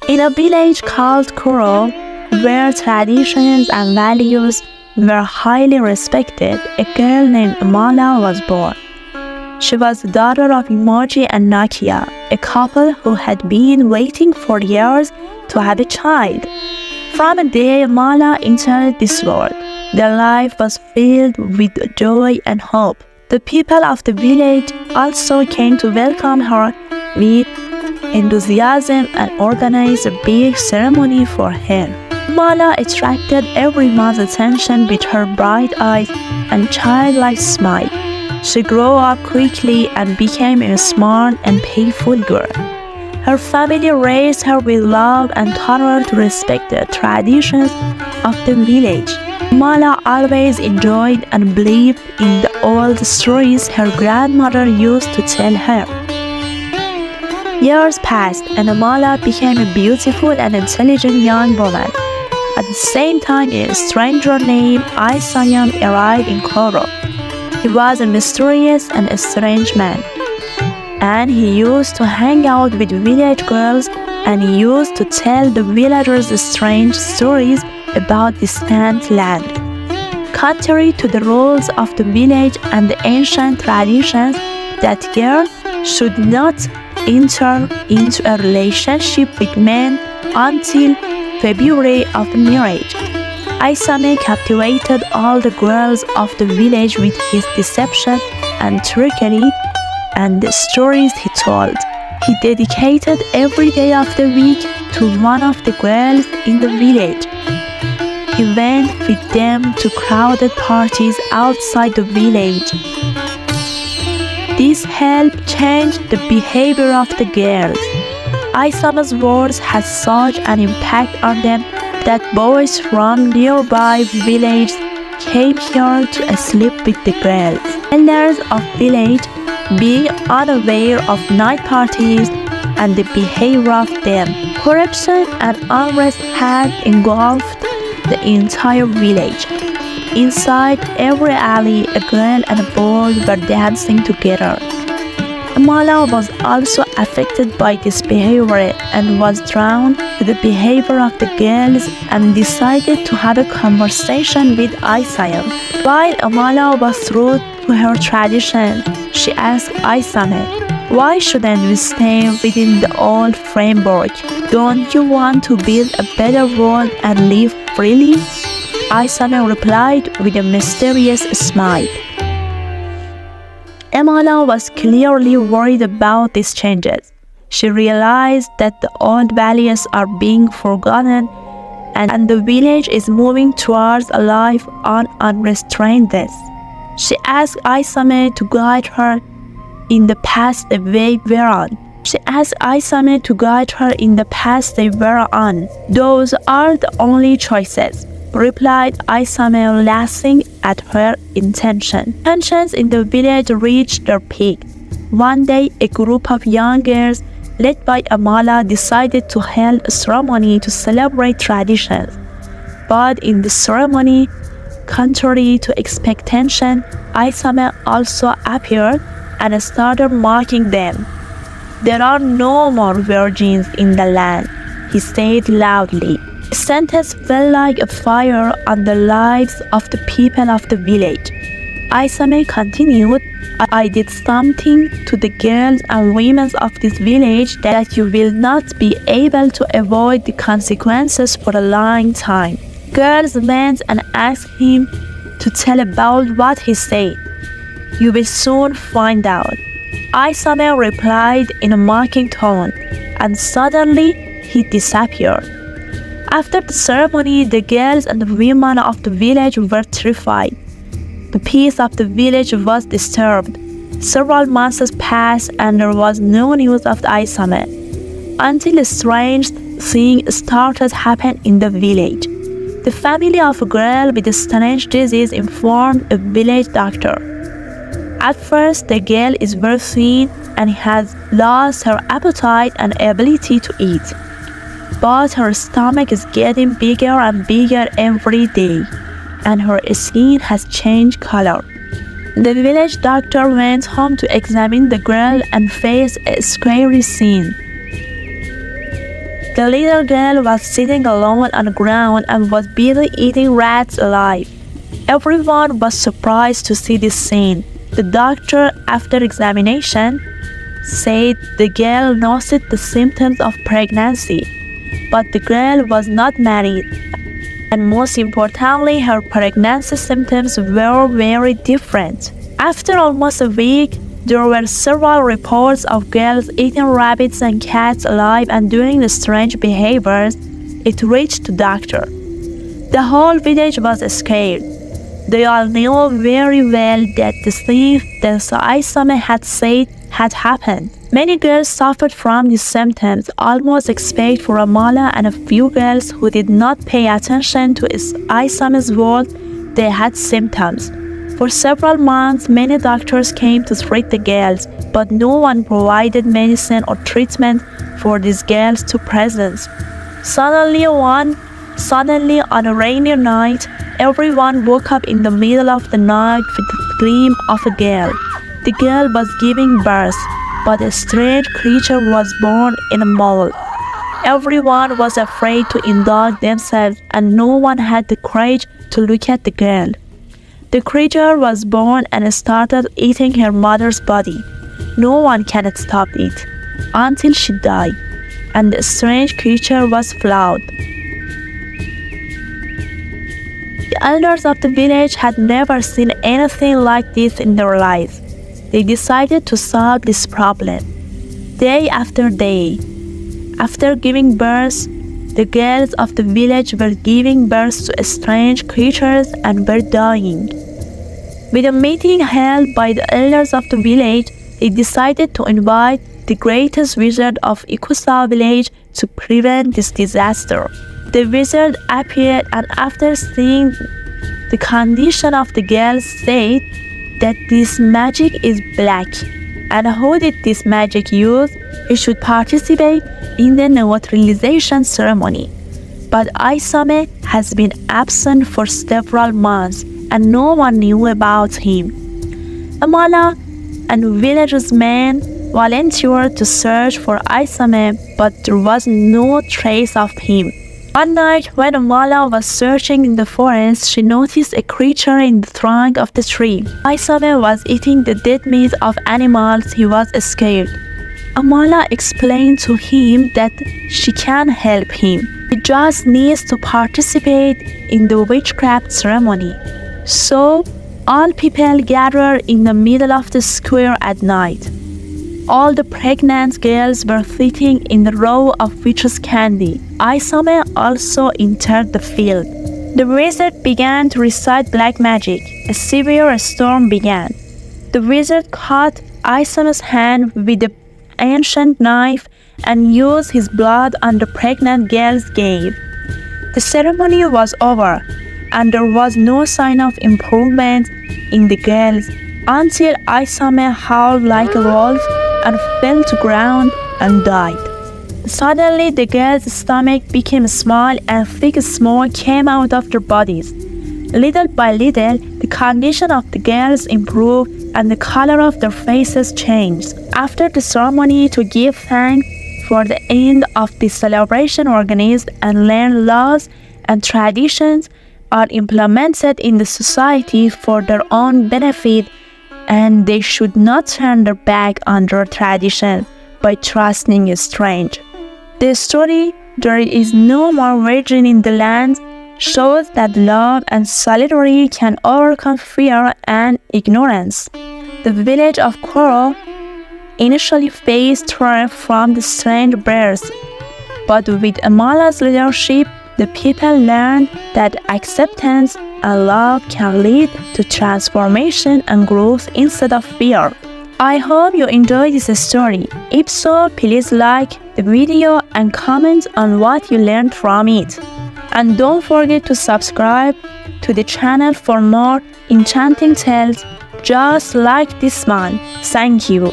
In a village called KURU, where traditions and values were highly respected, a girl named Mala was born. She was the daughter of Emoji and Nakia, a couple who had been waiting for years to have a child. From the day Mala entered this world, their life was filled with joy and hope. The people of the village also came to welcome her with enthusiasm and organized a big ceremony for her. Mala attracted everyone's attention with her bright eyes and childlike smile. She grew up quickly and became a smart and playful girl. Her family raised her with love and taught her to respect the traditions of the village. Mala always enjoyed and believed in the old stories her grandmother used to tell her. Years passed and Mala became a beautiful and intelligent young woman. At the same time, a stranger named Isimeh arrived in KURU. He was a mysterious and strange man, and he used to hang out with village girls, and he used to tell the villagers strange stories about distant land. Contrary to the rules of the village and the ancient traditions, that girl should not enter into a relationship with men until February of marriage. Isimeh captivated all the girls of the village with his deception and trickery and the stories he told. He dedicated every day of the week to one of the girls in the village. He went with them to crowded parties outside the village. This helped change the behavior of the girls. Isimeh's words had such an impact on them that boys from nearby villages came here to sleep with the girls. Elders of village, being unaware of night parties and the behavior of them, corruption and unrest had engulfed the entire village. Inside every alley, a girl and a boy were dancing together. Mala was also affected by this behavior and was drawn to the behavior of the girls and decided to have a conversation with Isimeh. While Mala was true to her tradition, she asked Isimeh, "Why shouldn't we stay within the old framework? Don't you want to build a better world and live freely?" Isimeh replied with a mysterious smile. Mala was clearly worried about these changes. She realized that the old values are being forgotten and the village is moving towards a life on unrestrainedness. She asked Isimeh to guide her in the path they were on. "Those are the only choices," replied Isimeh, laughing at her intention. Tensions in the village reached their peak. One day, a group of young girls, led by Mala, decided to hold a ceremony to celebrate traditions. But in the ceremony, contrary to expectation, Isimeh also appeared and started mocking them. "There are no more virgins in the land," he said loudly. The sentence fell like a fire on the lives of the people of the village. Isimeh continued, "I did something to the girls and women of this village that you will not be able to avoid the consequences for a long time." Girls went and asked him to tell about what he said. "You will soon find out," Isimeh replied in a mocking tone, and suddenly he disappeared. After the ceremony, the girls and the women of the village were terrified. The peace of the village was disturbed. Several months passed and there was no news of Isimeh, until a strange thing started happening in the village. The family of a girl with a strange disease informed a village doctor. At first, the girl is very thin and has lost her appetite and ability to eat. But her stomach is getting bigger and bigger every day, and her skin has changed color. The village doctor went home to examine the girl and faced a scary scene. The little girl was sitting alone on the ground and was busy eating rats alive. Everyone was surprised to see this scene. The doctor, after examination, said the girl noticed the symptoms of pregnancy, but the girl was not married, and most importantly, her pregnancy symptoms were very different. After almost a week, there were several reports of girls eating rabbits and cats alive and doing strange behaviors. It reached the doctor. The whole village was scared. They all knew very well that the thing that Isimeh had said had happened. Many girls suffered from these symptoms, almost except for Amala and a few girls who did not pay attention to Isimeh's word. They had symptoms. For several months, many doctors came to treat the girls, but no one provided medicine or treatment for these girls to present. Suddenly, on a rainy night, everyone woke up in the middle of the night with the scream of a girl. The girl was giving birth, but a strange creature was born in a mole. Everyone was afraid to indulge themselves, and no one had the courage to look at the girl. The creature was born and started eating her mother's body. No one can stop it until she died, and the strange creature was flawed. The elders of the village had never seen anything like this in their lives. They decided to solve this problem. Day after day, after giving birth, the girls of the village were giving birth to strange creatures and were dying. With a meeting held by the elders of the village, they decided to invite the greatest wizard of KURU Village to prevent this disaster. The wizard appeared, and after seeing the condition of the girls, said that this magic is black, and who did this magic use? He should participate in the neutralization ceremony. But Isimeh has been absent for several months, and no one knew about him. Amala and village's men volunteered to search for Isimeh, but there was no trace of him. One night, when Amala was searching in the forest, she noticed a creature in the trunk of the tree. Isimeh was eating the dead meat of animals. He was scared. Amala explained to him that she can help him. He just needs to participate in the witchcraft ceremony. So, all people gathered in the middle of the square at night. All the pregnant girls were sitting in the row of witch's candy. Isimeh also entered the field. The wizard began to recite black magic. A severe storm began. The wizard cut Isimeh's hand with the ancient knife and used his blood on the pregnant girl's grave. The ceremony was over, and there was no sign of improvement in the girls until Isimeh howled like a wolf and fell to ground and died. Suddenly, the girls' stomach became small and thick smoke came out of their bodies. Little by little, the condition of the girls improved and the color of their faces changed. After the ceremony to give thanks for the end of the celebration, organized and learned laws and traditions are implemented in the society for their own benefit, and they should not turn their back on their tradition by trusting a stranger. The story, "There is no more virgin in the land," shows that love and solidarity can overcome fear and ignorance. The village of KURU initially faced threat from the strange birds, but with Amala's leadership, the people learned that acceptance and love can lead to transformation and growth instead of fear. I hope you enjoyed this story. If so, please like the video and comment on what you learned from it. And don't forget to subscribe to the channel for more enchanting tales just like this one. Thank you.